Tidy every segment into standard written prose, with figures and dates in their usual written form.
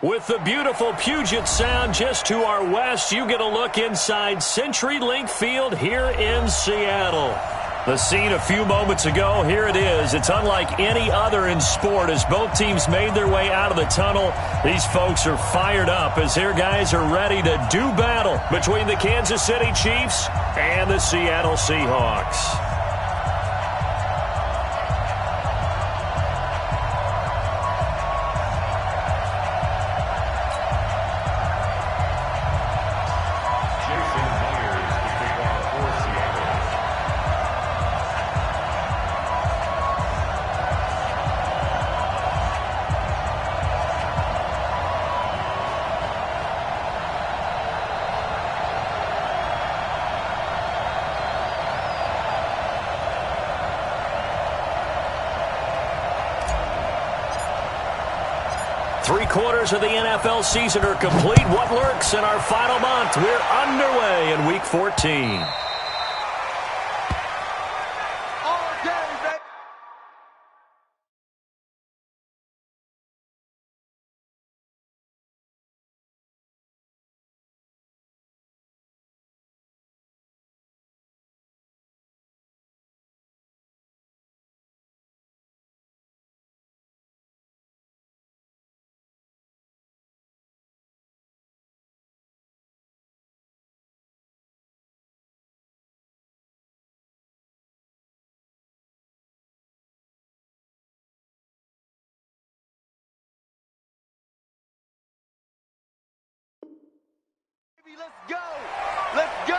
With the beautiful Puget Sound just to our west, you get a look inside CenturyLink Field here in Seattle. The scene a few moments ago, here it is. It's unlike any other in sport as both teams made their way out of the tunnel. These folks are fired up as their guys are ready to do battle between the Kansas City Chiefs and the Seattle Seahawks. Three-quarters of the NFL season are complete. What lurks in our final month? We're underway in Week 14. Let's go! Let's go!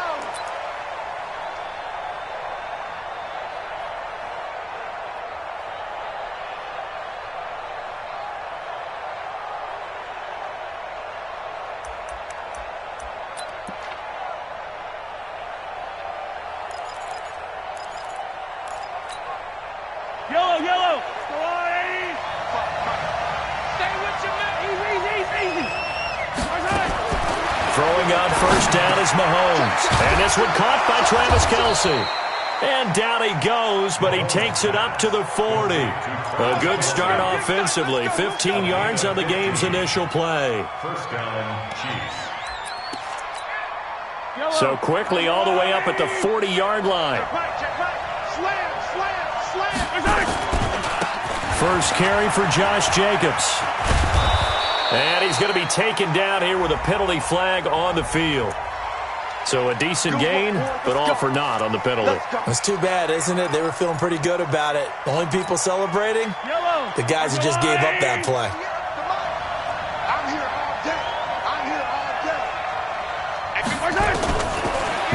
Yellow! Go on, 80s! Stay with your man! Easy! Throwing on first down is Mahomes. And this one caught by Travis Kelce. And down he goes, but he takes it up to the 40. A good start offensively. 15 yards on the game's initial play. First down, Chiefs. So quickly all the way up at the 40-yard line. First carry for Josh Jacobs. And he's going to be taken down here with a penalty flag on the field. So a decent gain, but all for naught on the penalty. It's too bad, isn't it? They were feeling pretty good about it. The only people celebrating, the guys who just gave up that play.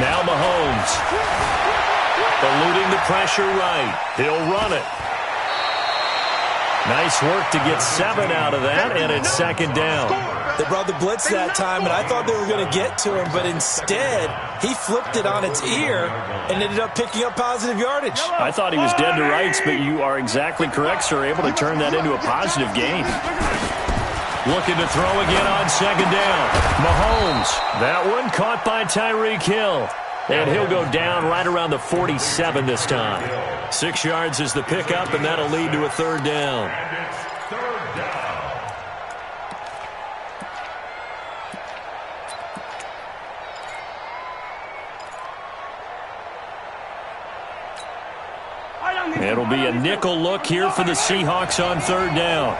Now Mahomes. Eluding the pressure right. He'll run it. Nice work to get 7 out of that, and it's second down. They brought the blitz that time, and I thought they were going to get to him, but instead, he flipped it on its ear and ended up picking up positive yardage. I thought he was dead to rights, but you are exactly correct, sir. Able to turn that into a positive gain. Looking to throw again on second down. Mahomes. That one caught by Tyreek Hill. And he'll go down right around the 47 this time. 6 yards is the pickup, and that'll lead to a third down. And it's third down. It'll be a nickel look here for the Seahawks on third down.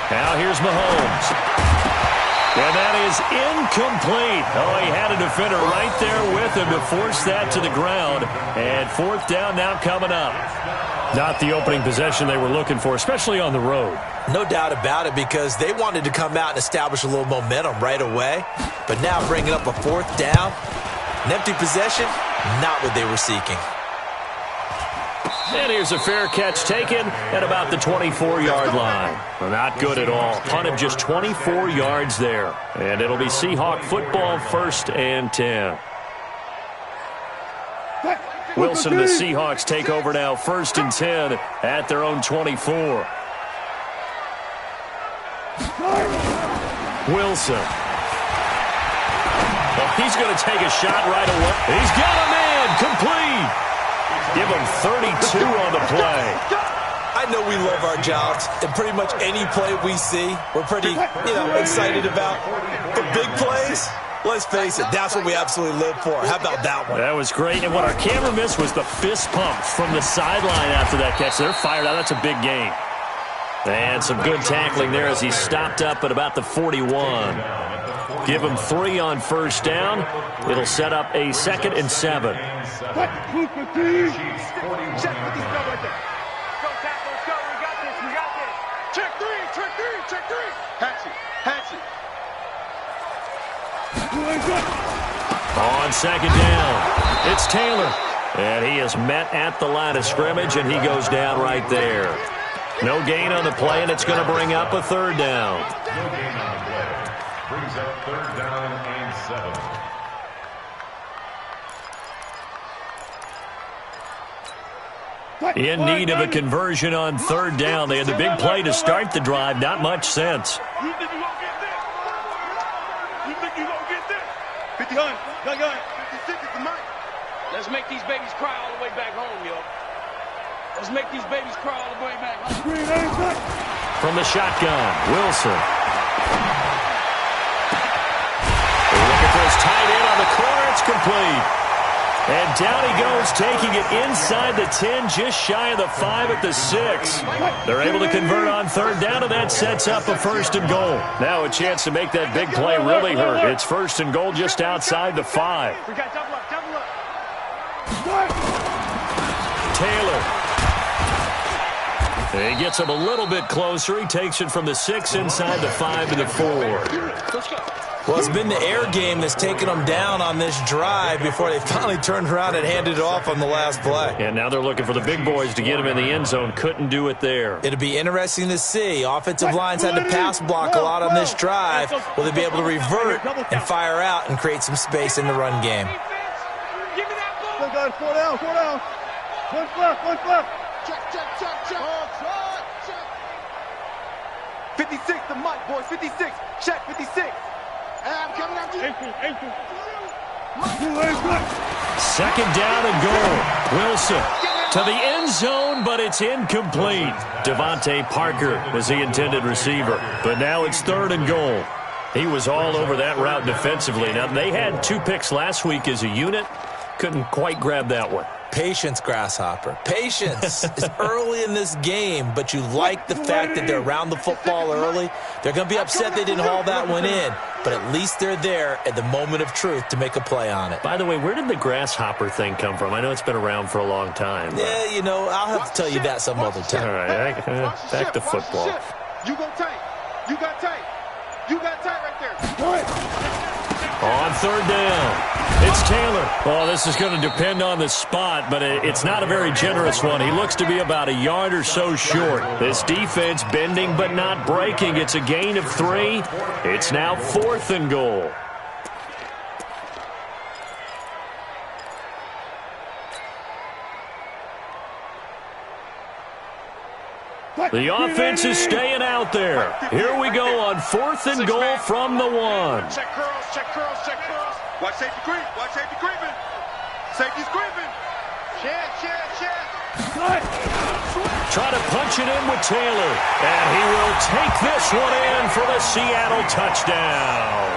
Now here's Mahomes. And that is incomplete. Oh, he had a defender right there with him to force that to the ground. And fourth down now coming up. Not the opening possession they were looking for, especially on the road. No doubt about it, because they wanted to come out and establish a little momentum right away. But now bringing up a fourth down, an empty possession, not what they were seeking. And here's a fair catch taken at about the 24-yard line. Well, not good at all. Punt of just 24 yards there. And it'll be Seahawk football, 1st and 10. Wilson and the Seahawks take over now, 1st and 10 at their own 24. Wilson. Well, he's going to take a shot right away. He's got a man complete. Give him 32 on the play. I know we love our jobs, and pretty much any play we see, we're pretty, excited about. The big plays, let's face it, that's what we absolutely live for. How about that one? That was great, and what our camera missed was the fist pump from the sideline after that catch. They're fired out. That's a big gain. And some good tackling there as he stopped up at about the 41. Give him 3 on first down. It'll set up a 2nd and 7. Check with these guys right there. Go, tackle, let's go. We got this, we got this. Check 3, check 3, check 3. Hatch it, hatch it. On 2nd down, it's Taylor. And he is met at the line of scrimmage, and he goes down right there. No gain on the play, and it's going to bring up a 3rd down. No gain on the play. Brings up 3rd down and 7. In need of a conversion on 3rd down. They had the big play to start the drive. Not much sense. You think you gonna get this? You think you gonna get this? 50 gun, gun. 56 is the mic. Let's make these babies cry all the way back home, yo. Let's make these babies cry all the way back home. From the shotgun, Wilson. They're looking for his tight end on the corner. It's complete. And down he goes, taking it inside the 10, just shy of the 5 at the 6. They're able to convert on 3rd down, and that sets up a 1st and goal. Now a chance to make that big play really hurt. It's 1st and goal just outside the 5. We got double up. Taylor. He gets him a little bit closer. He takes it from the 6 inside the 5 to the 4. Let's go. Well, it's been the air game that's taken them down on this drive before they finally turned around and handed it off on the last play. And now they're looking for the big boys to get him in the end zone. Couldn't do it there. It'll be interesting to see. Offensive lines had to pass block a lot on this drive. Will they be able to revert and fire out and create some space in the run game? Give me that ball. Go, guys, 4 down, 4 down. One flip. Check. 56, the mic, boys, 56. Check, 56. I'm coming after you. 2nd down and goal. Wilson to the end zone, but it's incomplete. Devontae Parker was the intended receiver, but now it's 3rd and goal. He was all over that route defensively. Now, they had 2 picks last week as a unit. Couldn't quite grab that one. Patience, Grasshopper. Patience is early in this game, but you like the fact that they're around the football early. They're going to be upset they didn't haul that one in, but at least they're there at the moment of truth to make a play on it. By the way, where did the grasshopper thing come from? I know it's been around for a long time. Yeah, I'll have to tell you that some other time. All right, back to football. You go tight. You got tight. You got tight right there. On 3rd down, it's Taylor. Well, this is going to depend on the spot, but it's not a very generous one. He looks to be about a yard or so short. This defense bending but not breaking. It's a gain of 3. It's now 4th and goal. The offense is staying out there. Here we go on 4th and goal from the 1. Check curls. Watch safety creeping. Safety's creeping. Check. Try to punch it in with Taylor. And he will take this one in for the Seattle touchdown.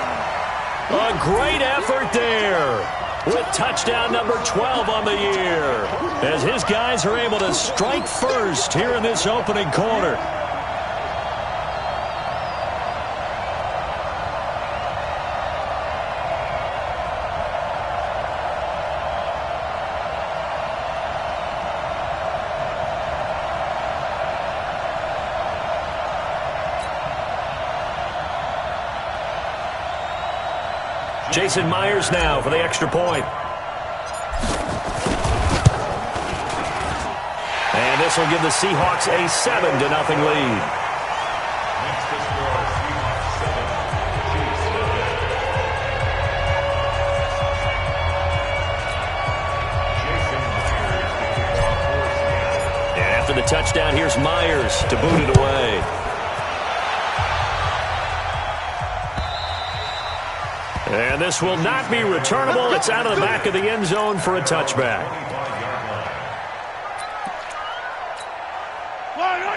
A great effort there, with touchdown number 12 on the year, as his guys are able to strike first here in this opening quarter. Jason Myers now for the extra point. And this will give the Seahawks a 7-0 lead. Next to score, Seahawks 7, Chiefs 7. Jason Myers, the kickoff for Seattle. And after the touchdown, here's Myers to boot it away. And this will not be returnable. It's out of the back of the end zone for a touchback.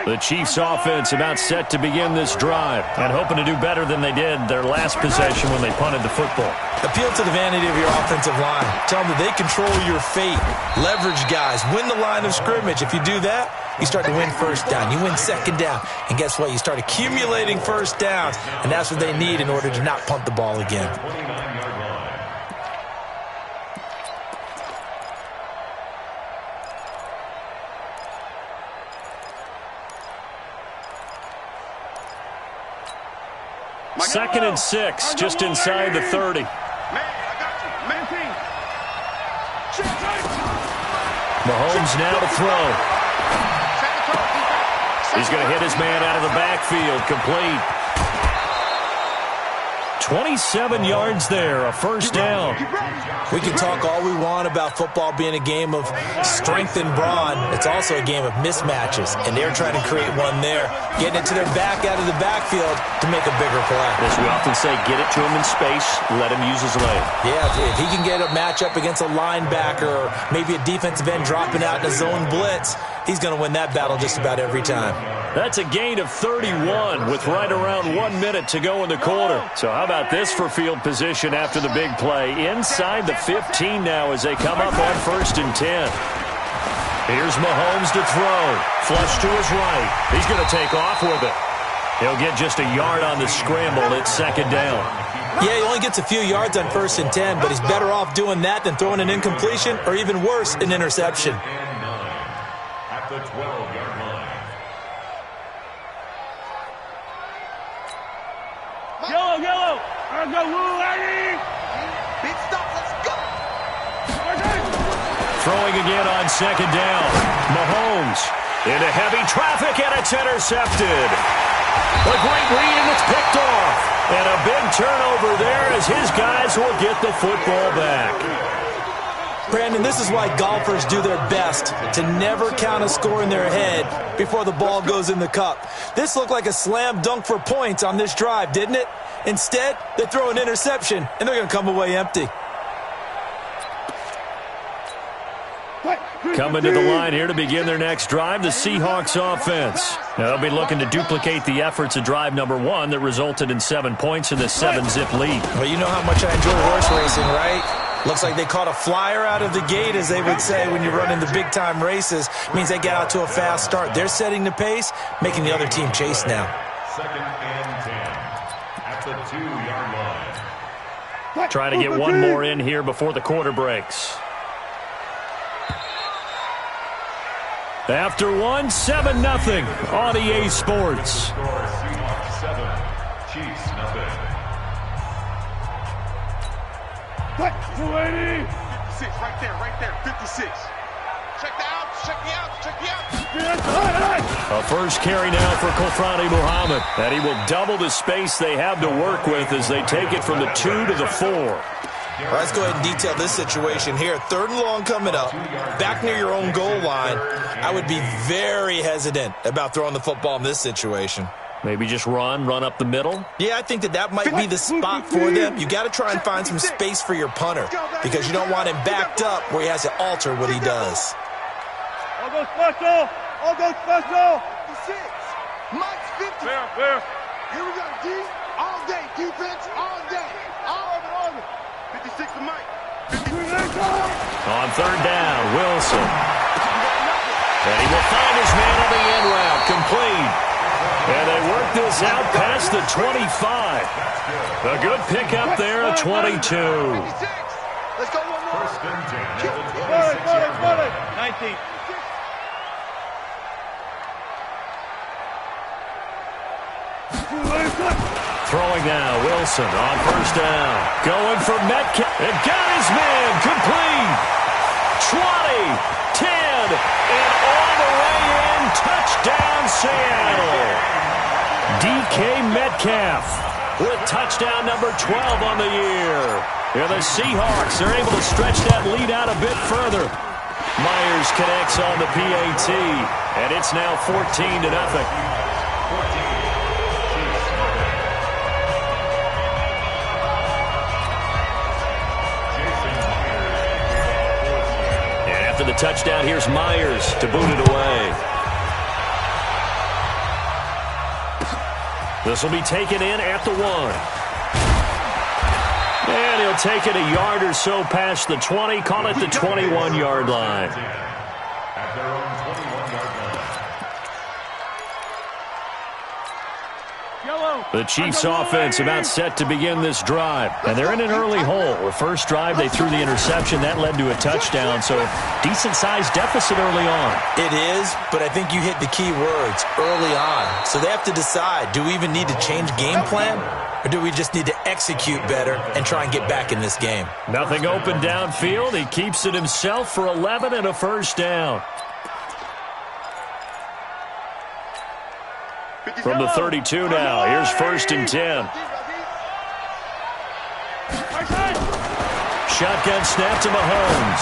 The Chiefs offense about set to begin this drive and hoping to do better than they did their last possession when they punted the football. Appeal to the vanity of your offensive line. Tell them that they control your fate. Leverage guys. Win the line of scrimmage. If you do that, you start to win first down. You win second down. And guess what? You start accumulating first downs. And that's what they need in order to not punt the ball again. Second and 6, just inside the 30. Man, I got you. Man, team. Mahomes now to throw. He's going to hit his man out of the backfield. Complete. 27 yards there, a first down. We can talk all we want about football being a game of strength and brawn. It's also a game of mismatches, and they're trying to create one there, getting it to their back out of the backfield to make a bigger play. As we often say, get it to him in space, let him use his leg. Yeah, if he can get a matchup against a linebacker or maybe a defensive end dropping out in a zone blitz, he's going to win that battle just about every time. That's a gain of 31 with right around 1 minute to go in the quarter. So how about this for field position after the big play? Inside the 15 now as they come up on 1st and 10. Here's Mahomes to throw. Flush to his right. He's going to take off with it. He'll get just a yard on the scramble at second down. Yeah, he only gets a few yards on 1st and 10, but he's better off doing that than throwing an incompletion or even worse, an interception. At the 12-yard line. Yellow. Let's go, Woo, lady. Big stop. Let's go. Throwing again on second down. Mahomes into heavy traffic, and it's intercepted. A great read, and it's picked off. And a big turnover there as his guys will get the football back. Brandon, this is why golfers do their best to never count a score in their head before the ball goes in the cup. This looked like a slam dunk for points on this drive, didn't it? Instead, they throw an interception, and they're going to come away empty. Coming to the line here to begin their next drive, the Seahawks offense. Now, they'll be looking to duplicate the efforts of drive number 1 that resulted in 7 points in the 7-zip lead. Well, you know how much I enjoy horse racing, right? Looks like they caught a flyer out of the gate, as they would say when you're running the big-time races. It means they get out to a fast start. They're setting the pace, making the other team chase now. 2nd and 10. At the 2-yard line. Trying to get one more in here before the quarter breaks. After 1, 7-0 on EA Sports. Score Seahawks 7, Chiefs nothing. 280. 56, right there. 56. Check the outs. A first carry now for Kofrani Muhammad. And he will double the space they have to work with as they take it from the 2 to the 4. Well, let's go ahead and detail this situation here. 3rd and long coming up, back near your own goal line. I would be very hesitant about throwing the football in this situation. Maybe just run up the middle. Yeah, I think that might be the spot for them. You got to try and find some space for your punter because you don't want him backed up where he has to alter what he does. All go special. 56. Mike's 50. Fair. Here we go, D. All day. Defense, all day. All of it. 56 to Mike. 53. On 3rd down, Wilson. And he will find his man on the end route. Complete. And they work this out past the 25. A good pickup there at 22. 26. Let's go one more. 1st and 10 at the 26-yard line. 19. Throwing now, Wilson on 1st down. Going for Metcalf. And got his man. Complete. 20, 10, and all the way in. Touchdown, Seattle. DK Metcalf with touchdown number 12 on the year. Yeah, the Seahawks are able to stretch that lead out a bit further. Myers connects on the PAT, and it's now 14-0. The touchdown, here's Myers to boot it away. This will be taken in at the 1. And he'll take it a yard or so past the 20, call it the 21-yard line. At their own 21-yard line. The Chiefs offense about set to begin this drive. And they're in an early hole. The first drive, they threw the interception. That led to a touchdown, so decent-sized deficit early on. It is, but I think you hit the key words, early on. So they have to decide, do we even need to change game plan? Or do we just need to execute better and try and get back in this game? Nothing open downfield. He keeps it himself for 11 and a first down. From the 32 now, here's 1st and 10. Shotgun snap to Mahomes.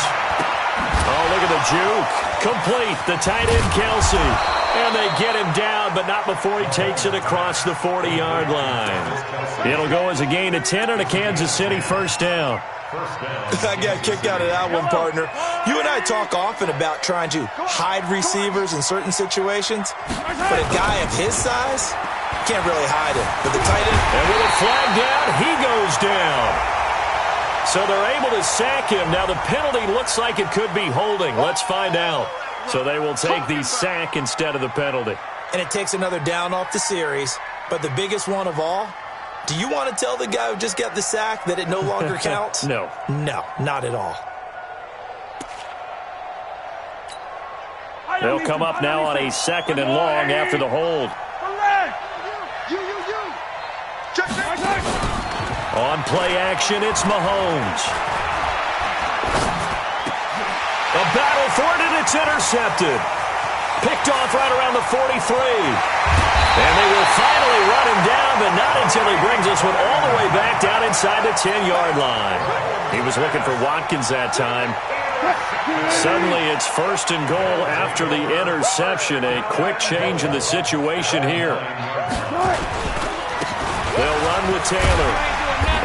Oh, look at the juke. Complete, the tight end Kelsey. And they get him down, but not before he takes it across the 40-yard line. It'll go as a gain of 10 and a Kansas City first down. I got kicked out of that one, partner. You and I talk often about trying to hide receivers in certain situations, but a guy of his size can't really hide him. But the tight end... And with a flag down, he goes down. So they're able to sack him. Now the penalty looks like it could be holding. Let's find out. So they will take the sack instead of the penalty. And it takes another down off the series. But the biggest one of all, do you want to tell the guy who just got the sack that it no longer counts? No. No, not at all. They'll come up now on a 2nd and long after the hold. On play action, it's Mahomes. A battle for it, and it's intercepted. Picked off right around the 43. And they will finally run him down, but not until he brings this one all the way back down inside the 10-yard line. He was looking for Watkins that time. Suddenly it's 1st and goal after the interception. A quick change in the situation here. They'll run with Taylor.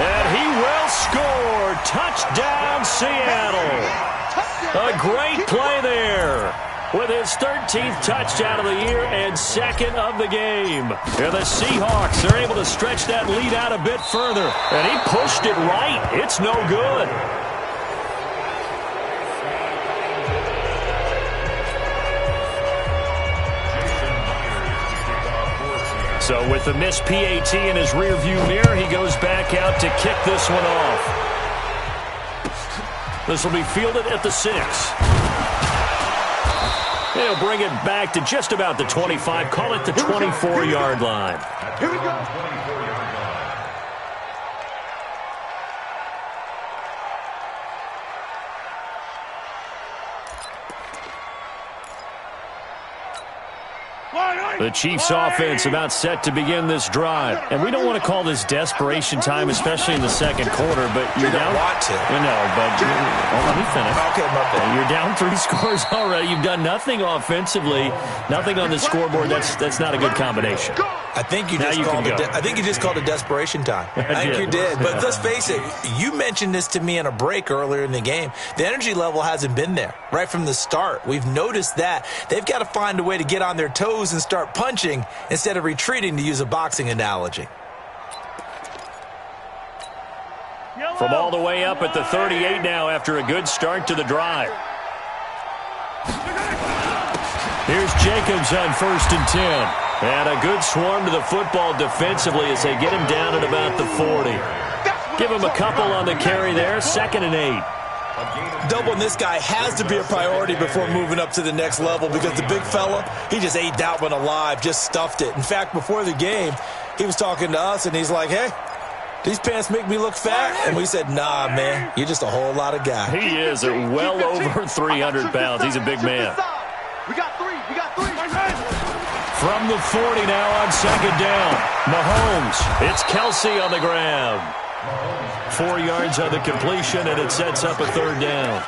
And he will score. Touchdown, Seattle. A great play there. With his 13th touchdown of the year and 2nd of the game. And the Seahawks are able to stretch that lead out a bit further. And he pushed it right. It's no good. So with the missed PAT in his rearview mirror, he goes back out to kick this one off. This will be fielded at the 6. They'll bring it back to just about the 25. Call it the 24-yard line. Here we go. The Chiefs offense about set to begin this drive. And we don't want to call this desperation time, especially in the second quarter, but you're down. Want to. Let me finish. Okay, my bad. You're down 3 scores already. You've done nothing offensively, nothing on the scoreboard. That's not a good combination. I think you just called it desperation time. I think you did. But let's face it, you mentioned this to me in a break earlier in the game. The energy level hasn't been there right from the start. We've noticed that. They've got to find a way to get on their toes and start punching instead of retreating, to use a boxing analogy. From all the way up at the 38 now after a good start to the drive. Here's Jacobs on 1st and 10. And a good swarm to the football defensively as they get him down at about the 40. Give him a couple on the carry there. 2nd and 8. Doubling this guy has to be a priority before moving up to the next level, because the big fella, he just ate that one alive, just stuffed it. In fact, before the game, he was talking to us, and he's like, hey, these pants make me look fat? And we said, nah, man, you're just a whole lot of guy. He is well over 300 pounds. He's a big man. We got three. From the 40 now on 2nd down. Mahomes. It's Kelsey on the ground. 4 yards on the completion, and it sets up a 3rd down.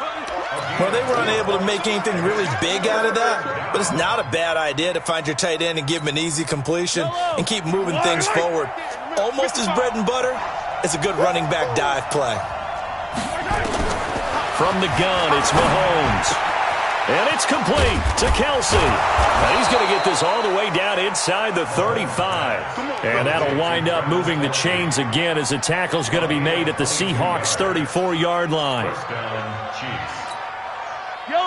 Well, they were unable to make anything really big out of that, but it's not a bad idea to find your tight end and give him an easy completion and keep moving things forward. Almost as bread and butter as a good running back dive play. From the gun, it's Mahomes. And it's complete to Kelsey. And he's going to get this all the way down inside the 35. And that'll wind up moving the chains again as the tackle's going to be made at the Seahawks' 34-yard line.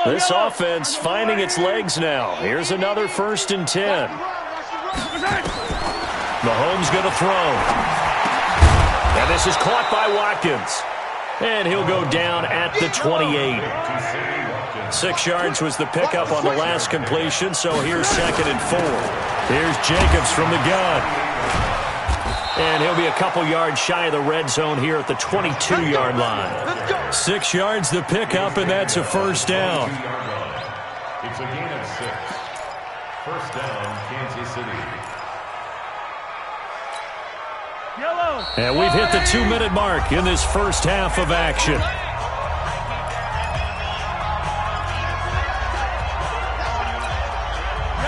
This offense finding its legs now. Here's another 1st and 10. Mahomes going to throw. And this is caught by Watkins. And he'll go down at the 28. 6 yards was the pickup on the last completion, so here's 2nd and 4. Here's Jacobs from the gun. And he'll be a couple yards shy of the red zone here at the 22-yard line. 6 yards the pickup, and that's a 1st down. It's a gain of 6. 1st down, Kansas City. And we've hit the 2-minute mark in this first half of action.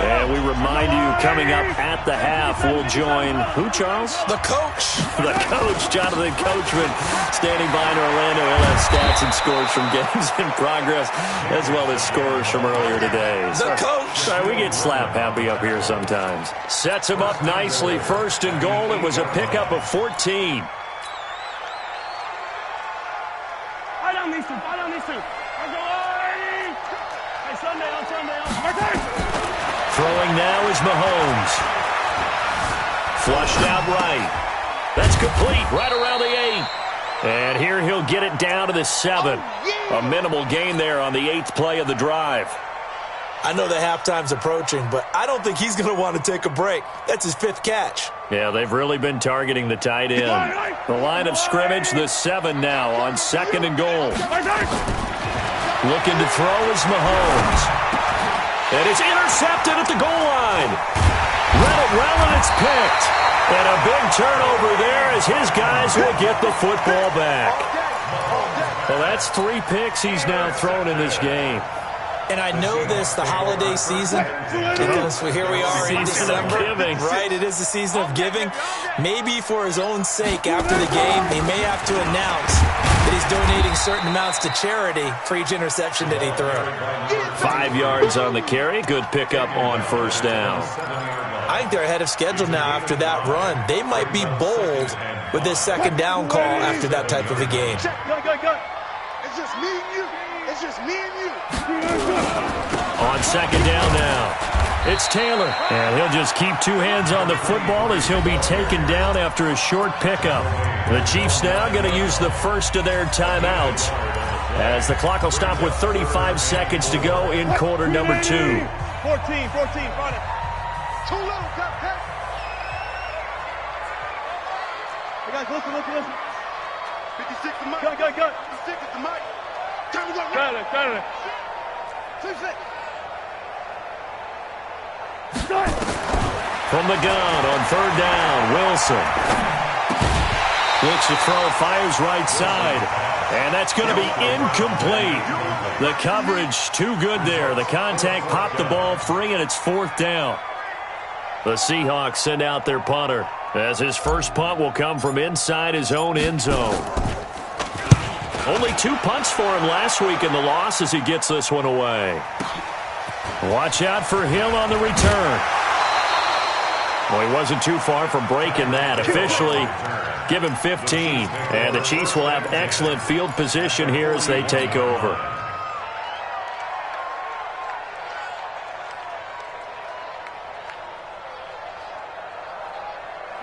And we remind you, coming up at the half, we'll join who, Charles? The coach. The coach, Jonathan Coachman, standing by in Orlando. He'll have stats and scores from games in progress, as well as scores from earlier today. The coach. Sorry, we get slap happy up here sometimes. Sets him up nicely. 1st and goal. It was a pickup of 14. Throwing now is Mahomes. Flushed out right. That's complete right around the 8. And here he'll get it down to the 7. A minimal gain there on the 8th play of the drive. I know the halftime's approaching, but I don't think he's going to want to take a break. That's his 5th catch. Yeah, they've really been targeting the tight end. The line of scrimmage, the 7 now on 2nd and goal. Looking to throw is Mahomes. And it's intercepted at the goal line. Read it well, and it's picked. And a big turnover there as his guys will get the football back. Well, that's 3 picks he's now thrown in this game. And I know this, the holiday season, because here we are in December. Right, it is the season of giving. Maybe for his own sake after the game, he may have to announce that he's donating certain amounts to charity for each interception that he threw. 5 yards on the carry. Good pickup on 1st down. I think they're ahead of schedule now after that run. They might be bold with this 2nd down call after that type of a game. It's just me and you. It's just me and you. On 2nd down now, it's Taylor. And he'll just keep 2 hands on the football as he'll be taken down after a short pickup. The Chiefs now going to use the first of their timeouts as the clock will stop with 35 seconds to go in quarter number 2. 14, front it. Too low, cut. Hey guys, listen. 56 to Mike. Cut. 56 to Mike. Time to go. Got it. 2-6. From the gun on 3rd down, Wilson. Looks to throw, fires right side. And that's going to be incomplete. The coverage too good there. The contact popped the ball free, and it's 4th down. The Seahawks send out their punter as his first punt will come from inside his own end zone. Only 2 punts for him last week in the loss as he gets this one away. Watch out for Hill on the return. Well, he wasn't too far from breaking that. Officially, give him 15. And the Chiefs will have excellent field position here as they take over.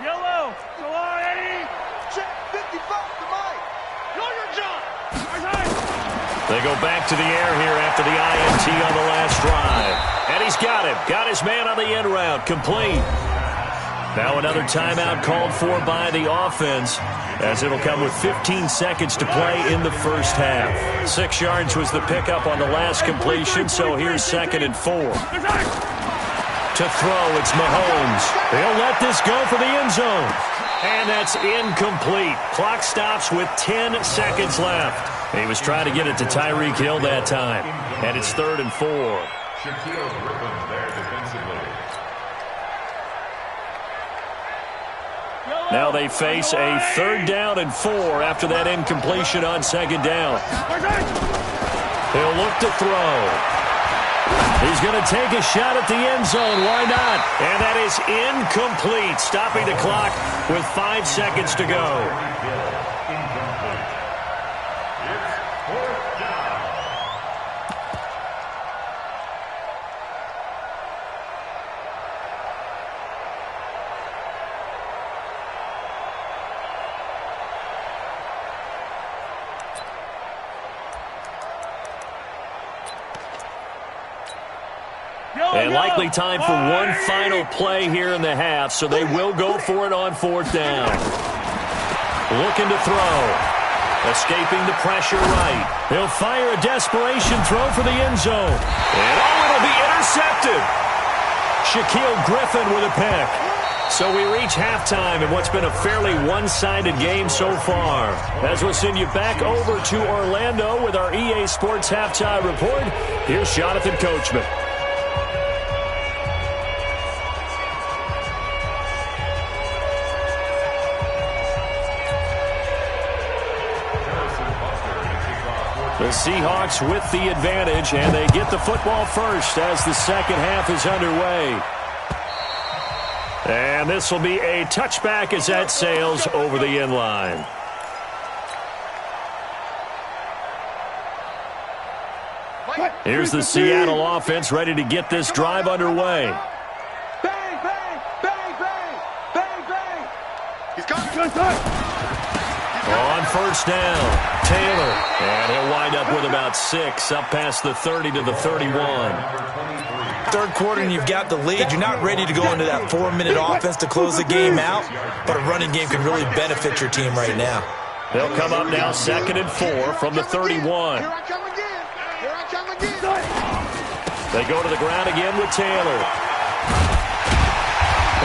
Yellow. Go on, Eddie. Check 55 to Mike. They go back to the air here after the INT on the last drive. And he's got him. Got his man on the end route. Complete. Now another timeout called for by the offense as it'll come with 15 seconds to play in the first half. 6 yards was the pickup on the last completion, so here's 2nd and 4. To throw, it's Mahomes. He'll let this go for the end zone. And that's incomplete. Clock stops with 10 seconds left. He was trying to get it to Tyreek Hill that time. And it's 3rd and 4. Shaquille Griffin there defensively. Now they face a 3rd down and 4 after that incompletion on 2nd down. He'll look to throw. He's going to take a shot at the end zone. Why not? And that is incomplete, stopping the clock with 5 seconds to go. And likely time for one final play here in the half, so they will go for it on 4th down. Looking to throw. Escaping the pressure right. He'll fire a desperation throw for the end zone. And it'll be intercepted. Shaquille Griffin with a pick. So we reach halftime in what's been a fairly one-sided game so far. As we'll send you back over to Orlando with our EA Sports Halftime Report, here's Jonathan Coachman. The Seahawks with the advantage, and they get the football first as the second half is underway. And this will be a touchback as that sails over the end line. Here's the Seattle offense ready to get this drive underway. Bang, bang, bang, bang, bang, bang. He's coming. On 1st down, Taylor. And he'll wind up with about 6, up past the 30 to the 31. Third quarter and you've got the lead. You're not ready to go into that 4-minute offense to close the game out, but a running game can really benefit your team right now. They'll come up now 2nd and 4 from the 31. Here I come again. Here I come again. They go to the ground again with Taylor.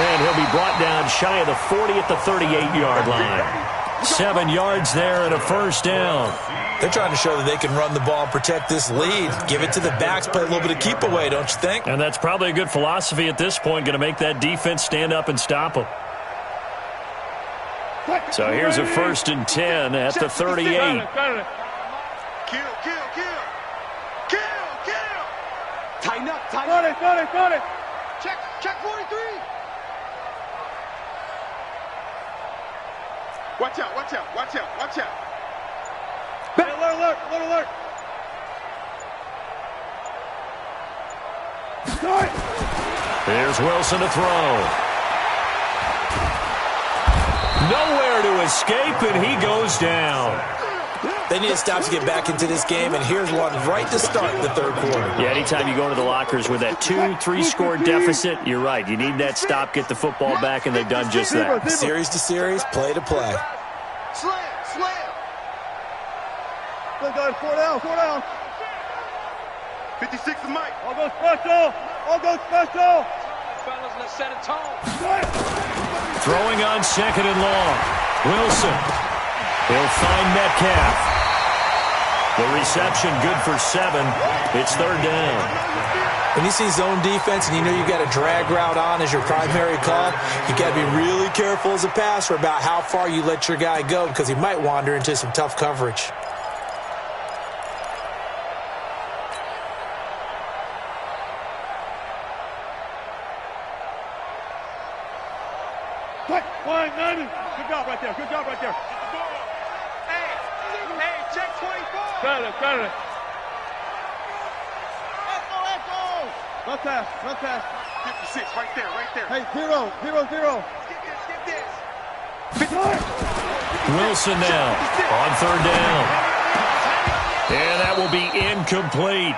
And he'll be brought down shy of the 40 at the 38-yard line. 7 yards there and a 1st down. They're trying to show that they can run the ball and protect this lead. Give it to the backs, play a little bit of keep away, don't you think? And that's probably a good philosophy at this point, going to make that defense stand up and stop them. So here's a 1st and 10 at the 38. Kill, kill, kill. Kill, kill. Tighten up, tighten up. Got it. Check 43. Watch out, watch out, watch out, watch out. Alert. Here's Wilson to throw. Nowhere to escape, and he goes down. They need to stop to get back into this game, and here's one right to start the third quarter. Yeah, anytime you go to the lockers with that 2-3 deficit, you're right. You need that stop, get the football back, and they've done just that. Series to series, play to play. Slam. Let's go, 4 down. 56 to Mike. I'll go special. Fellas, let's set a tone. Throwing on 2nd and long. Wilson. He'll find Metcalf. The reception good for 7. It's 3rd down. When you see zone defense and you know you got a drag route on as your primary call, you got to be really careful as a passer about how far you let your guy go because he might wander into some tough coverage. Good job right there. Hey, check 24. Got it. Let's go. Left pass. 56, right there. Hey, 0. Get this. Wilson now on 3rd down. And that will be incomplete.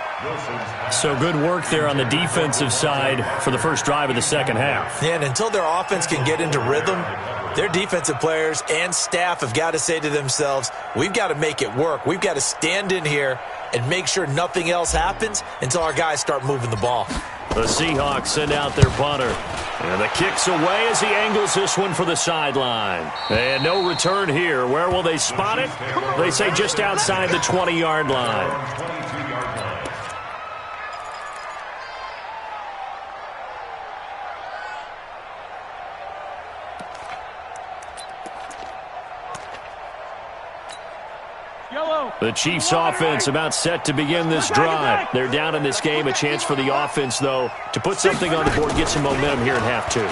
So good work there on the defensive side for the first drive of the second half. Yeah, and until their offense can get into rhythm, their defensive players and staff have got to say to themselves, we've got to make it work. We've got to stand in here and make sure nothing else happens until our guys start moving the ball. The Seahawks send out their punter. And the kick's away as he angles this one for the sideline. And no return here. Where will they spot it? They say just outside the 20-yard line. Yellow. The Chiefs offense about set to begin this drive. They're down in this game. A chance for the offense, though, to put something on the board, get some momentum here in half two.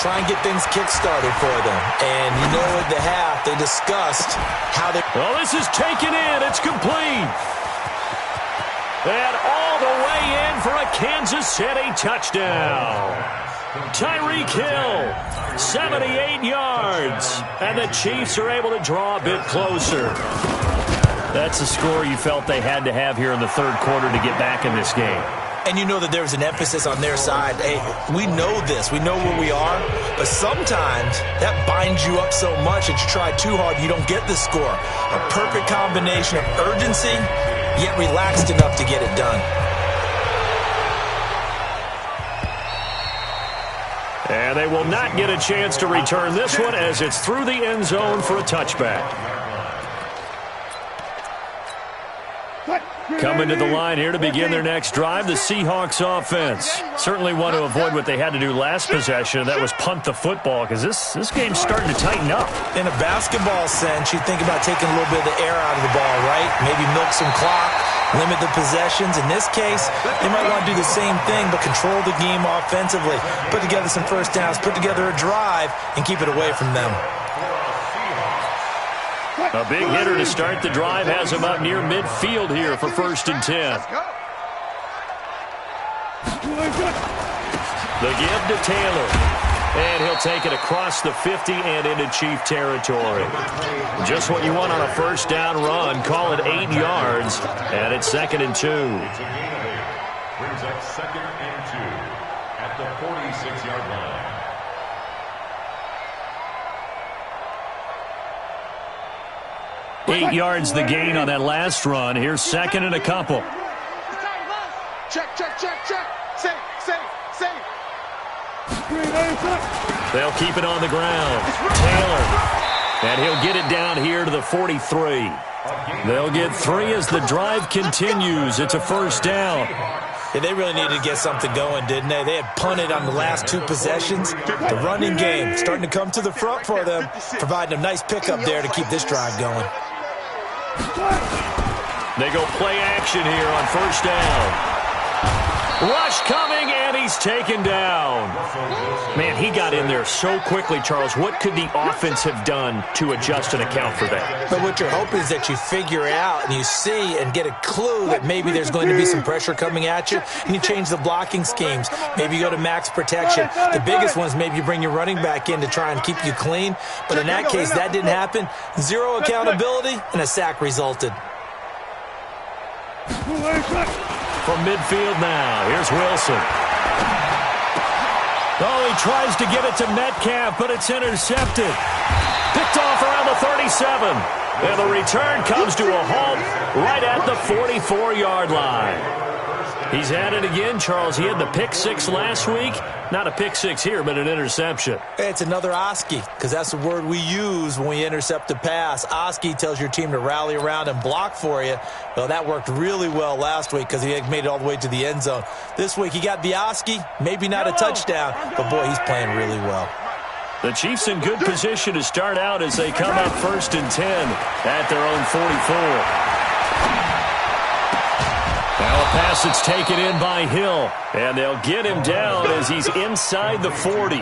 Try and get things kick-started for them. And you know at the half, they discussed how they... Well, this is taken in. It's complete. And all the way in for a Kansas City touchdown. Tyreek Hill, 78 yards. And the Chiefs are able to draw a bit closer. That's the score you felt they had to have here in the third quarter to get back in this game. And you know that there's an emphasis on their side. Hey, we know this. We know where we are. But sometimes that binds you up so much that you try too hard, you don't get the score. A perfect combination of urgency, yet relaxed enough to get it done. And they will not get a chance to return this one as it's through the end zone for a touchback. Coming to the line here to begin their next drive, the Seahawks offense. Certainly want to avoid what they had to do last possession. That was punt the football, because this game's starting to tighten up. In a basketball sense, you think about taking a little bit of the air out of the ball, right? Maybe milk some clock, limit the possessions. In this case, they might want to do the same thing, but control the game offensively. Put together some first downs, put together a drive, and keep it away from them. A big hitter to start the drive has him up near midfield here for 1st and 10. The give to Taylor. And he'll take it across the 50 and into Chief territory. Just what you want on a first down run. Call it 8 yards. And it's 2nd and 2. Brings up 2nd and 2 at the 46-yard line. Eight yards the gain on that last run. Here's 2nd and a couple. Check. Safe. They'll keep it on the ground. Taylor. And he'll get it down here to the 43. They'll get 3 as the drive continues. It's a first down. Yeah, they really needed to get something going, didn't they? They had punted on the last 2 possessions. The running game starting to come to the front for them, providing a nice pickup there to keep this drive going. They go play action here on first down. Rush coming, and he's taken down. Man, he got in there so quickly, Charles. What could the offense have done to adjust and account for that? But what you're hoping is that you figure out and you see and get a clue that maybe there's going to be some pressure coming at you, and you change the blocking schemes. Maybe you go to max protection. The biggest one is maybe you bring your running back in to try and keep you clean. But in that case, that didn't happen. 0 accountability, and a sack resulted. From midfield now, here's Wilson. Oh, he tries to get it to Metcalf, but it's intercepted. Picked off around the 37. And the return comes to a halt right at the 44-yard line. He's at it again, Charles. He had the pick 6 last week. Not a pick 6 here, but an interception. It's another Oski, because that's the word we use when we intercept a pass. Oski tells your team to rally around and block for you. Well, that worked really well last week because he made it all the way to the end zone. This week, he got the Oski, maybe not a touchdown, but boy, he's playing really well. The Chiefs in good position to start out as they come up 1st and 10 at their own 44. Now a pass that's taken in by Hill, and they'll get him down as he's inside the 40.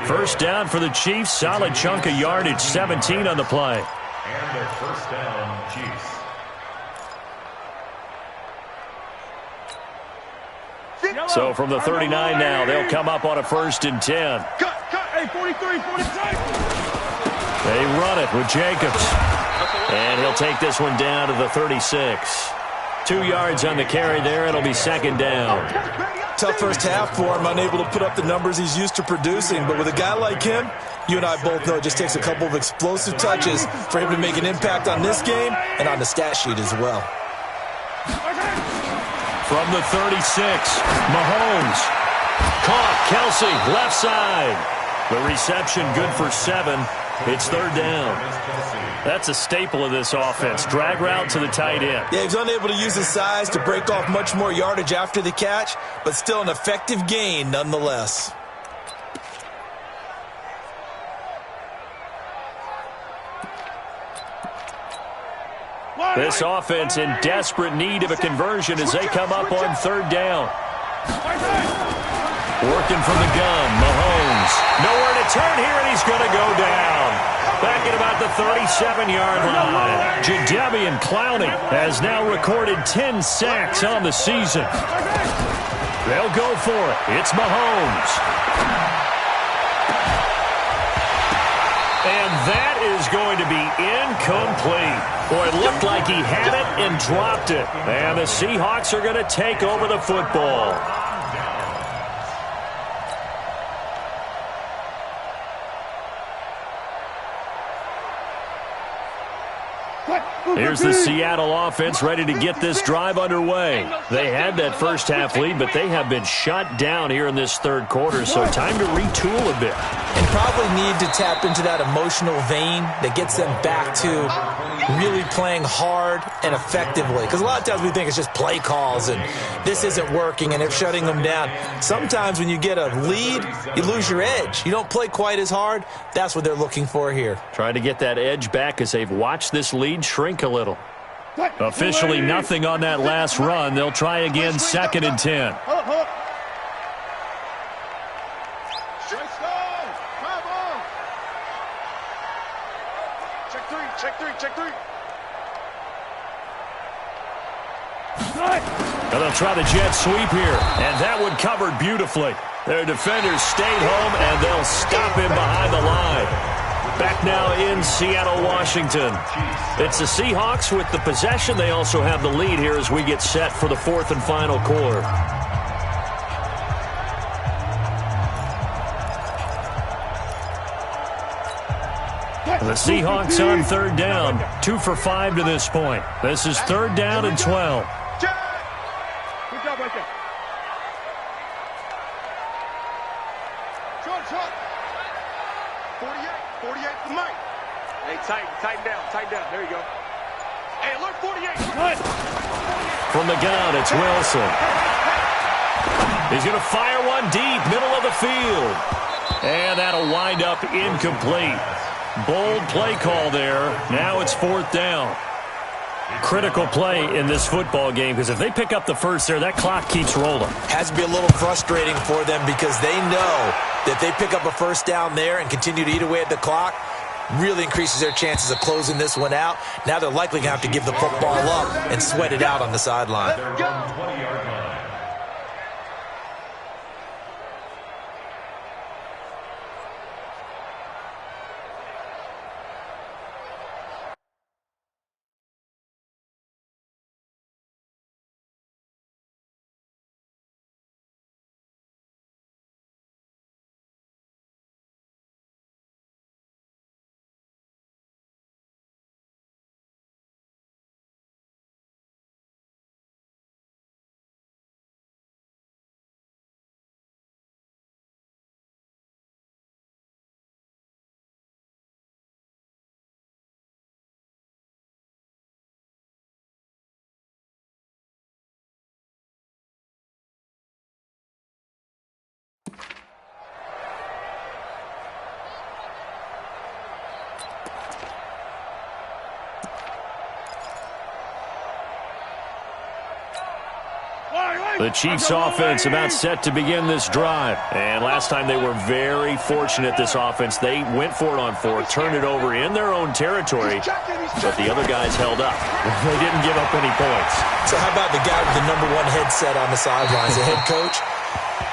First down for the Chiefs, solid chunk of yardage, 17 on the play. And the first down, Chiefs. So from the 39 now, they'll come up on a 1st and 10. Cut. Hey, 43, 46. They run it with Jacobs. And he'll take this one down to the 36. 2 yards on the carry there. It'll be 2nd down. Tough first half for him, unable to put up the numbers he's used to producing. But with a guy like him, you and I both know it just takes a couple of explosive touches for him to make an impact on this game and on the stat sheet as well. From the 36, Mahomes. Caught, Kelsey, left side. The reception good for 7. It's 3rd down. That's a staple of this offense. Drag route to the tight end. Yeah, he's unable to use his size to break off much more yardage after the catch, but still an effective gain nonetheless. This offense in desperate need of a conversion as they come up on third down. Working from the gun, Mahomes. Nowhere to turn here, and he's going to go down. Back at about the 37-yard line. Jadeveon Clowney has now recorded 10 sacks on the season. They'll go for it. It's Mahomes. And that is going to be incomplete. Boy, it looked like he had it and dropped it. And the Seahawks are going to take over the football. Here's the Seattle offense ready to get this drive underway. They had that first half lead, but they have been shut down here in this third quarter, so time to retool a bit. And probably need to tap into that emotional vein that gets them back to really playing hard and effectively. Because a lot of times we think it's just play calls and this isn't working and they're shutting them down. Sometimes when you get a lead, you lose your edge. You don't play quite as hard. That's what they're looking for here. Trying to get that edge back as they've watched this lead shrink a little. Officially nothing on that last run. They'll try again, 2nd and 10. Check three. And they'll try the jet sweep here. And that one covered beautifully. Their defenders stayed home, and they'll stop him behind the line. Back now in Seattle, Washington. It's the Seahawks with the possession. They also have the lead here as we get set for the 4th and final quarter. The Seahawks on third down, 2 for 5 to this point. This is 3rd down and 12. Good job right there. Short. 48 for Mike. Hey, tighten down. There you go. Hey, look, 48. From the gun, it's Wilson. He's going to fire one deep, middle of the field. And that'll wind up incomplete. Bold play call there. Now it's 4th down. Critical play in this football game because if they pick up the first there, that clock keeps rolling. Has to be a little frustrating for them because they know that they pick up a first down there and continue to eat away at the clock, really increases their chances of closing this one out. Now they're likely going to have to give the football up and sweat it out on the sideline. The Chiefs offense about set to begin this drive. And last time they were very fortunate, this offense. They went for it on 4th, turned it over in their own territory, but the other guys held up. They didn't give up any points. So how about the guy with the #1 headset on the sidelines, the head coach?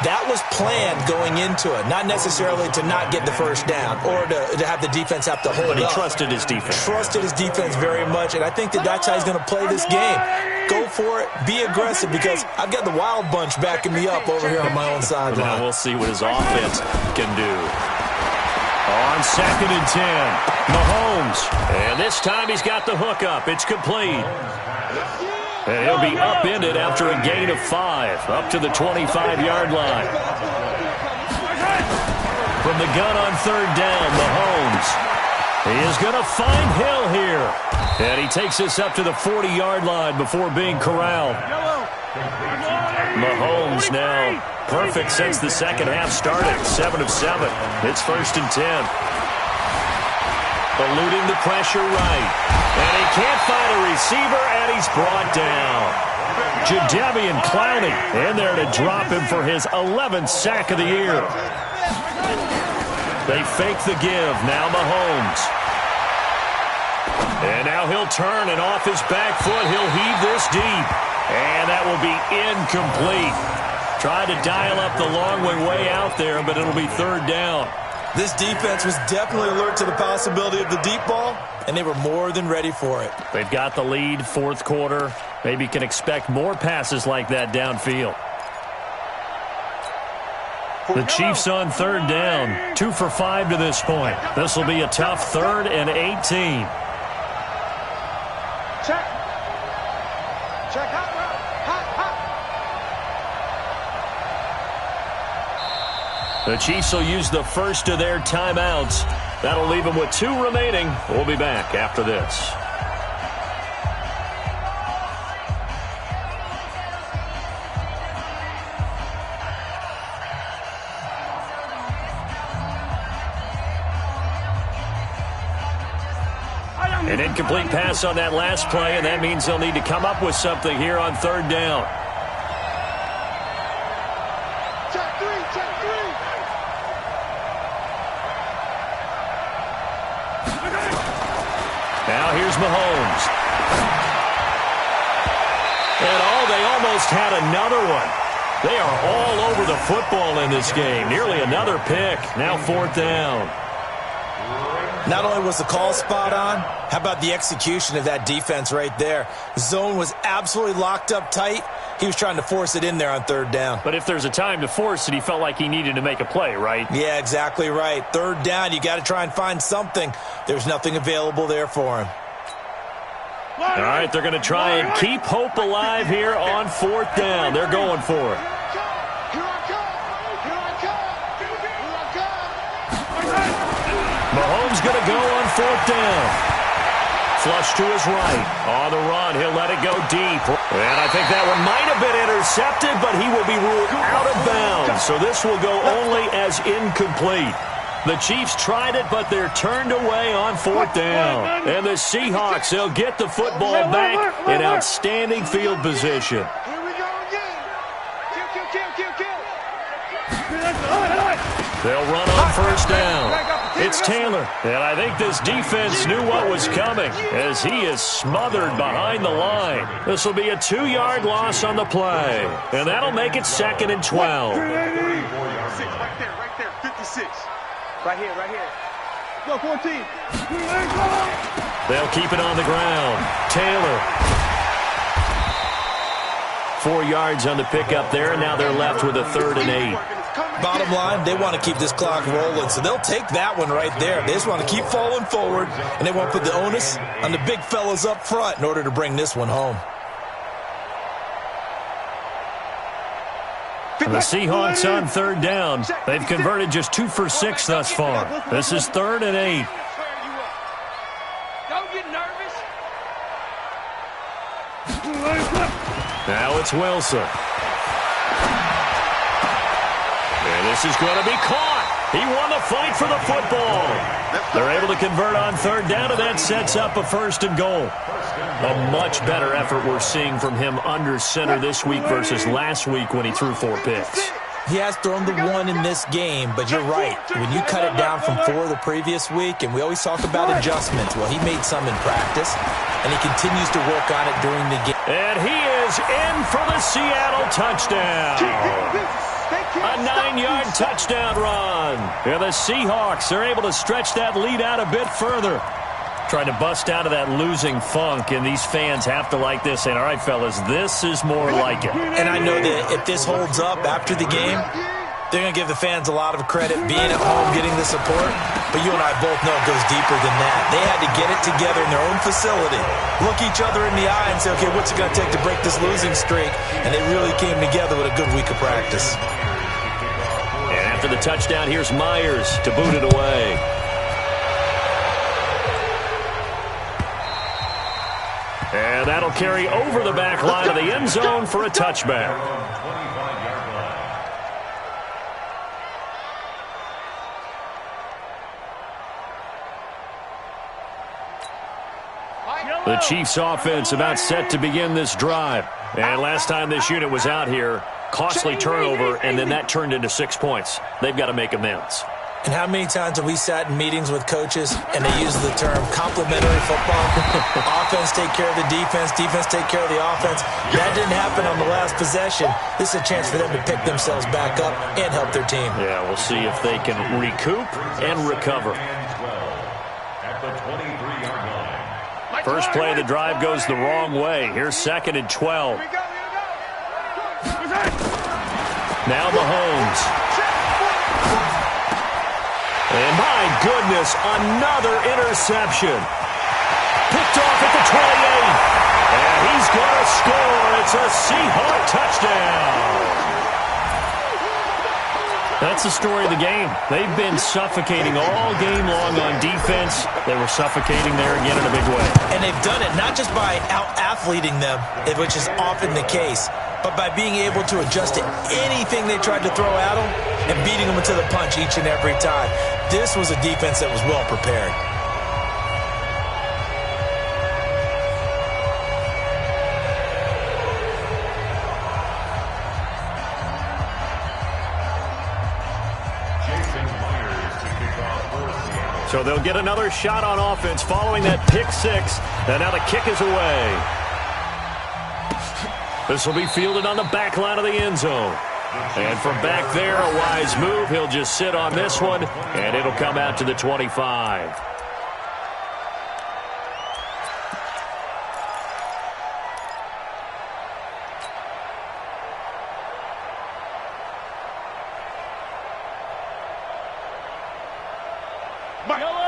That was planned going into it, not necessarily to not get the first down or to have the defense have to hold up. But he trusted his defense. Trusted his defense very much, and I think that's how he's going to play this game. Go for it, be aggressive, because I've got the wild bunch backing me up over here on my own sideline. Now we'll see what his offense can do. On 2nd and 10, Mahomes. And this time he's got the hook up. It's complete. And he'll be upended after a gain of 5, up to the 25-yard line. From the gun on 3rd down, Mahomes. He is going to find Hill here. And he takes us up to the 40-yard line before being corralled. Mahomes now perfect since the second half started. 7 of 7. It's 1st and 10. Eluding the pressure right. And he can't find a receiver, and he's brought down. Jadeveon Clowney in there to drop him for his 11th sack of the year. They fake the give. Now Mahomes. And now he'll turn, and off his back foot, he'll heave this deep. And that will be incomplete. Tried to dial up the long way out there, but it'll be third down. This defense was definitely alert to the possibility of the deep ball, and they were more than ready for it. They've got the lead, fourth quarter. Maybe can expect more passes like that downfield. The Chiefs on third down, 2 for 5 to this point. This will be a tough 3rd and 18. Check. Check. Hot. The Chiefs will use the first of their timeouts. That'll leave them with 2 remaining. We'll be back after this. An incomplete pass on that last play, and that means they'll need to come up with something here on third down. Check 3. Now here's Mahomes. And they almost had another one. They are all over the football in this game. Nearly another pick. Now fourth down. Not only was the call spot on, how about the execution of that defense right there? The zone was absolutely locked up tight. He was trying to force it in there on third down. But if there's a time to force it, he felt like he needed to make a play, right? Yeah, exactly right. Third down, you got to try and find something. There's nothing available there for him. All right, they're going to try and keep hope alive here on fourth down. They're going for it. Mahomes going to go on fourth down. Flush to his right. On the run, he'll let it go deep. And I think that one might have been intercepted, but he will be ruled out of bounds. So this will go only as incomplete. The Chiefs tried it, but they're turned away on fourth down. And the Seahawks, they'll get the football back in outstanding field position. Here we go again. Kill. They'll run on first down. It's Taylor, and I think this defense knew what was coming as he is smothered behind the line. This will be a 2-yard loss on the play, and that'll make it 2nd and 12. Right there, 56. Right here. Go, 14. They'll keep it on the ground. Taylor. 4 yards on the pickup there, and now they're left with a 3rd and 8. Bottom line, they want to keep this clock rolling, so they'll take that one right there. They just want to keep falling forward, and they want to put the onus on the big fellas up front in order to bring this one home. And the Seahawks on third down. They've converted just 2 for 6 thus far. This is 3rd and 8. Don't get nervous. Now it's Wilson. And this is going to be caught. He won the fight for the football. They're able to convert on third down, and that sets up a 1st and goal. A much better effort we're seeing from him under center this week versus last week when he threw 4 picks. He has thrown the 1 in this game, but you're right. When you cut it down from 4 the previous week, and we always talk about adjustments, well, he made some in practice, and he continues to work on it during the game. And he is in for the Seattle touchdown. A 9-yard touchdown run. And the Seahawks are able to stretch that lead out a bit further. Trying to bust out of that losing funk, and these fans have to like this. And all right, fellas, this is more like it. And I know that if this holds up after the game, they're going to give the fans a lot of credit being at home, getting the support. But you and I both know it goes deeper than that. They had to get it together in their own facility, look each other in the eye and say, okay, what's it going to take to break this losing streak? And they really came together with a good week of practice. And after the touchdown, here's Myers to boot it away. And that'll carry over the back line of the end zone for a touchback. The Chiefs offense about set to begin this drive. And last time this unit was out here, costly turnover, and then that turned into 6 points. They've got to make amends. And how many times have we sat in meetings with coaches and they use the term complementary football? Offense take care of the defense, defense take care of the offense. That didn't happen on the last possession. This is a chance for them to pick themselves back up and help their team. Yeah, we'll see if they can recoup and recover. At the 23-yard line. First play of the drive goes the wrong way. Here's 2nd and 12. Now Mahomes. And my goodness, another interception. Picked off at the 28. And he's going to score. It's a Seahawk touchdown. That's the story of the game. They've been suffocating all game long on defense. They were suffocating there again in a big way. And they've done it not just by out-athleting them, which is often the case, but by being able to adjust to anything they tried to throw at them and beating them to the punch each and every time. This was a defense that was well prepared. So they'll get another shot on offense following that pick six. And now the kick is away. This will be fielded on the back line of the end zone. And from back there, a wise move. He'll just sit on this one, and it'll come out to the 25.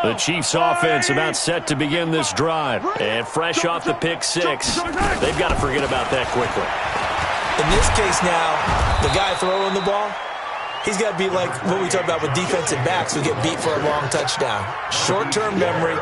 The Chiefs offense about set to begin this drive. And fresh off the pick six, they've got to forget about that quickly. In this case now, the guy throwing the ball, he's got to be like what we talk about with defensive backs who get beat for a long touchdown. Short-term memory,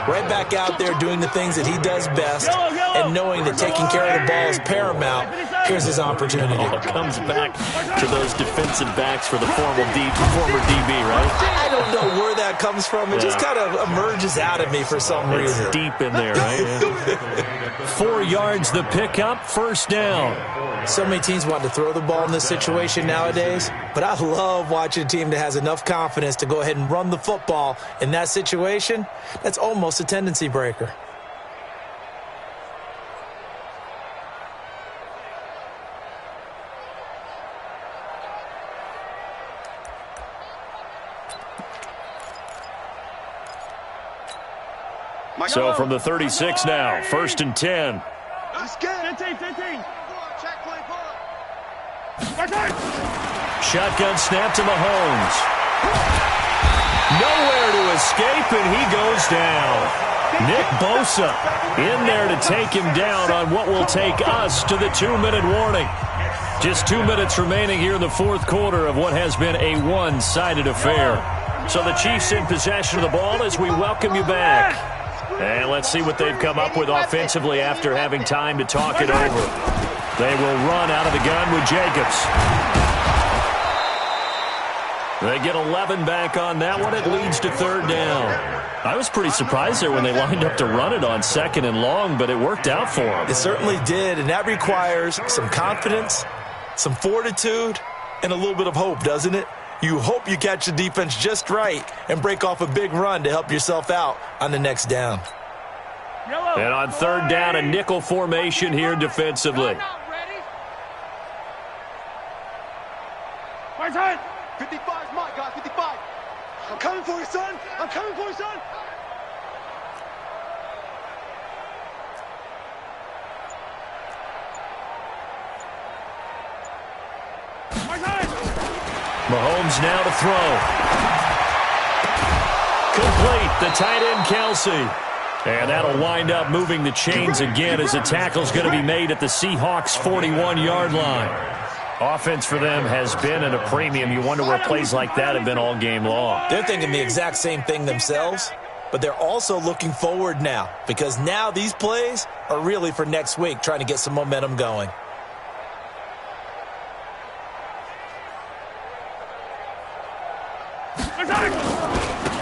right back out there doing the things that he does best, and knowing that taking care of the ball is paramount. Here's his opportunity. It comes back to those defensive backs for the former DB, right? I don't know where that comes from. It just kind of emerges out of me for some reason. It's deep in there, right? 4 yards the pickup, first down. So many teams want to throw the ball in this situation nowadays, but I love watching a team that has enough confidence to go ahead and run the football in that situation. That's almost a tendency breaker. So from the 36 now, 1st and 10. Shotgun snap to Mahomes. Nowhere to escape, and he goes down. Nick Bosa in there to take him down on what will take us to the 2-minute warning. Just 2 minutes remaining here in the fourth quarter of what has been a one-sided affair. So the Chiefs in possession of the ball as we welcome you back. And let's see what they've come up with offensively after having time to talk it over. They will run out of the gun with Jacobs. They get 11 back on that one. It leads to 3rd down. I was pretty surprised there when they lined up to run it on 2nd and long, but it worked out for them. It certainly did, and that requires some confidence, some fortitude, and a little bit of hope, doesn't it? You hope you catch the defense just right and break off a big run to help yourself out on the next down. And on 3rd down, a nickel formation here defensively. 55's my guy, 55. I'm coming for you, son. I'm coming for you, son. Mahomes now to throw. Complete, the tight end Kelsey. And that'll wind up moving the chains again as the tackle's going to be made at the Seahawks' 41-yard line. Offense for them has been at a premium. You wonder where plays like that have been all game long. They're thinking the exact same thing themselves, but they're also looking forward now because now these plays are really for next week, trying to get some momentum going.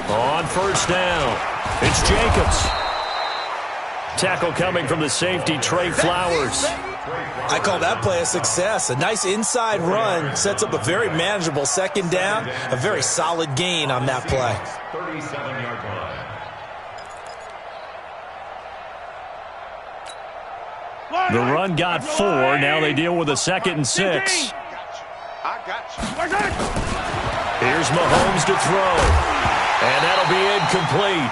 On 1st down, it's Jacobs. Tackle coming from the safety, Trey Flowers. I call that play a success. A nice inside run sets up a very manageable second down, a very solid gain on that play. 37-yard line. The run got 4. Now they deal with a 2nd and 6. I got you. Here's Mahomes to throw. And that'll be incomplete.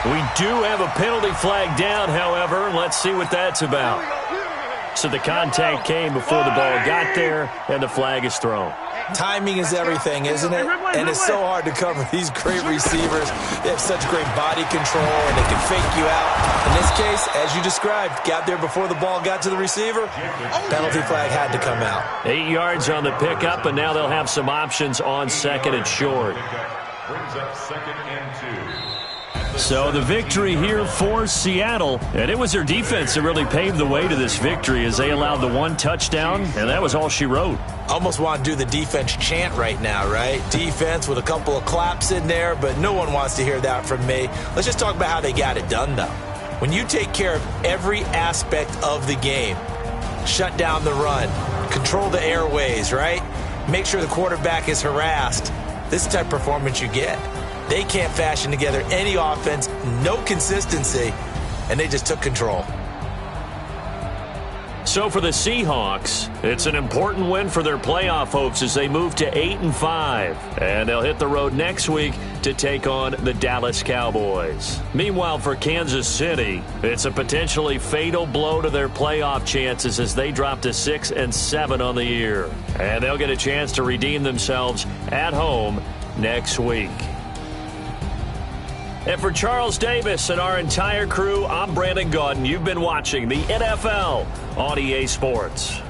We do have a penalty flag down, however. Let's see what that's about. So the contact came before the ball got there, and the flag is thrown. Timing is everything, isn't it? And it's so hard to cover these great receivers. They have such great body control, and they can fake you out. In this case, as you described, got there before the ball got to the receiver. Penalty flag had to come out. 8 yards on the pickup, and now they'll have some options on 2nd and short. Brings up 2nd and 2. So the victory here for Seattle, and it was their defense that really paved the way to this victory as they allowed the 1 touchdown, and that was all she wrote. Almost want to do the defense chant right now, right? Defense with a couple of claps in there, but no one wants to hear that from me. Let's just talk about how they got it done, though. When you take care of every aspect of the game, shut down the run, control the airways, right? Make sure the quarterback is harassed. This is the type of performance you get. They can't fashion together any offense, no consistency, and they just took control. So for the Seahawks, it's an important win for their playoff hopes as they move to 8-5. And they'll hit the road next week to take on the Dallas Cowboys. Meanwhile, for Kansas City, it's a potentially fatal blow to their playoff chances as they drop to 6-7 on the year. And they'll get a chance to redeem themselves at home next week. And for Charles Davis and our entire crew, I'm Brandon Gaudin. You've been watching the NFL on EA Sports.